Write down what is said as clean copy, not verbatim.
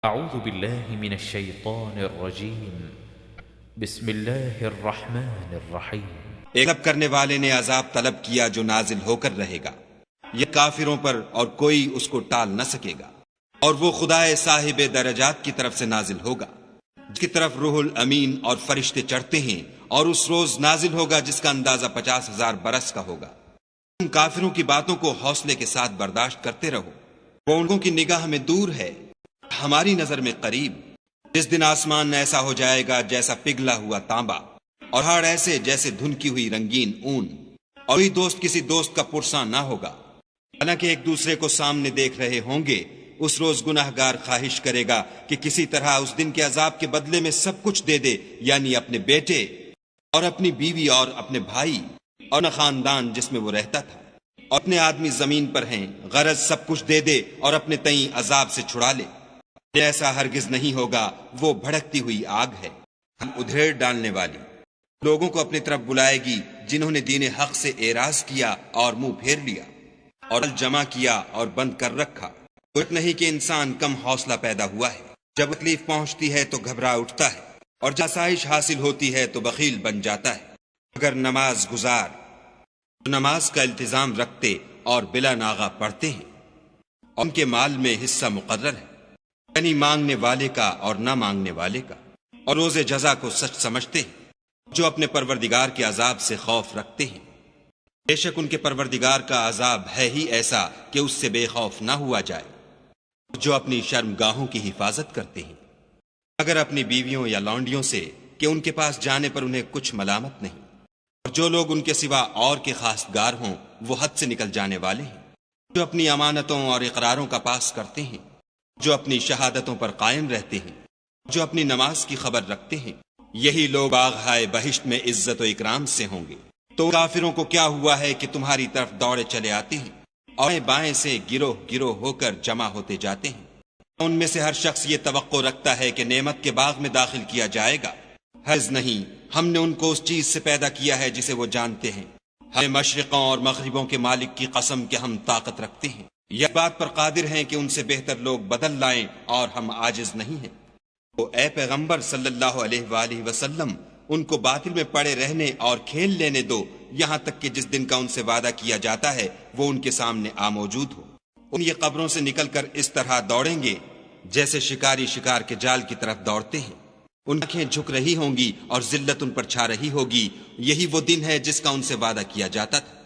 أعوذ بالله من الشيطان الرجيم بسم الله الرحمن الرحيم ایک طلب کرنے والے نے عذاب طلب کیا جو نازل ہو کر رہے گا، یہ کافروں پر اور کوئی اس کو ٹال نہ سکے گا، اور وہ خدا صاحب درجات کی طرف سے نازل ہوگا جس کی طرف روح الامین اور فرشتے چڑھتے ہیں، اور اس روز نازل ہوگا جس کا اندازہ 50,000 برس کا ہوگا۔ تم کافروں کی باتوں کو حوصلے کے ساتھ برداشت کرتے رہو، وہ ان کی نگاہ میں دور ہے، ہماری نظر میں قریب۔ جس دن آسمان ایسا ہو جائے گا جیسا پگھلا ہوا تانبا، اور پہاڑ ایسے جیسے دھنکی ہوئی رنگین اون، اور کوئی دوست کسی دوست کا پرساں نہ ہوگا، حالانکہ ایک دوسرے کو سامنے دیکھ رہے ہوں گے۔ اس روز گناہگار خواہش کرے گا کہ کسی طرح اس دن کے عذاب کے بدلے میں سب کچھ دے دے، یعنی اپنے بیٹے اور اپنی بیوی اور اپنے بھائی اور اپنا خاندان جس میں وہ رہتا تھا، اور اپنے آدمی زمین پر ہیں، غرض سب کچھ دے دے اور اپنے تئیں عذاب سے چھڑا لے۔ ایسا ہرگز نہیں ہوگا، وہ بھڑکتی ہوئی آگ ہے، ہم ادھیڑ ڈالنے والی۔ لوگوں کو اپنی طرف بلائے گی جنہوں نے دین حق سے اعراض کیا اور منہ پھیر لیا اور جمع کیا اور بند کر رکھا۔ کوئی نہیں کہ انسان کم حوصلہ پیدا ہوا ہے، جب تکلیف پہنچتی ہے تو گھبرا اٹھتا ہے، اور جب آسائش حاصل ہوتی ہے تو بخیل بن جاتا ہے۔ اگر نماز گزار نماز کا التزام رکھتے اور بلا ناغہ پڑھتے ہیں، اور ان کے مال میں حصہ مقرر ہے، یعنی مانگنے والے کا اور نہ مانگنے والے کا، اور روز جزا کو سچ سمجھتے ہیں، جو اپنے پروردگار کے عذاب سے خوف رکھتے ہیں۔ بے شک ان کے پروردگار کا عذاب ہے ہی ایسا کہ اس سے بے خوف نہ ہوا جائے۔ جو اپنی شرمگاہوں کی حفاظت کرتے ہیں، اگر اپنی بیویوں یا لونڈیوں سے کہ ان کے پاس جانے پر انہیں کچھ ملامت نہیں، اور جو لوگ ان کے سوا اور کے خواستگار ہوں وہ حد سے نکل جانے والے ہیں۔ جو اپنی امانتوں اور اقراروں کا پاس کرتے ہیں، جو اپنی شہادتوں پر قائم رہتے ہیں، جو اپنی نماز کی خبر رکھتے ہیں، یہی لوگ باغ بہشت میں عزت و اکرام سے ہوں گے۔ تو کافروں کو کیا ہوا ہے کہ تمہاری طرف دوڑے چلے آتے ہیں، اور بائیں سے گروہ گروہ ہو کر جمع ہوتے جاتے ہیں۔ ان میں سے ہر شخص یہ توقع رکھتا ہے کہ نعمت کے باغ میں داخل کیا جائے گا۔ ہرگز نہیں، ہم نے ان کو اس چیز سے پیدا کیا ہے جسے وہ جانتے ہیں۔ ہمیں مشرقوں اور مغربوں کے مالک کی قسم کہ ہم طاقت رکھتے ہیں، یہ بات پر قادر ہیں کہ ان سے بہتر لوگ بدل لائیں، اور ہم عاجز نہیں ہیں۔ تو اے پیغمبر صلی اللہ علیہ وآلہ وسلم، ان کو باطل میں پڑے رہنے اور کھیل لینے دو، یہاں تک کہ جس دن کا ان سے وعدہ کیا جاتا ہے وہ ان کے سامنے موجود ہو۔ ان یہ قبروں سے نکل کر اس طرح دوڑیں گے جیسے شکاری شکار کے جال کی طرف دوڑتے ہیں۔ ان کی آنکھیں جھک رہی ہوں گی اور ذلت ان پر چھا رہی ہوگی۔ یہی وہ دن ہے جس کا ان سے وعدہ کیا جاتا تھا۔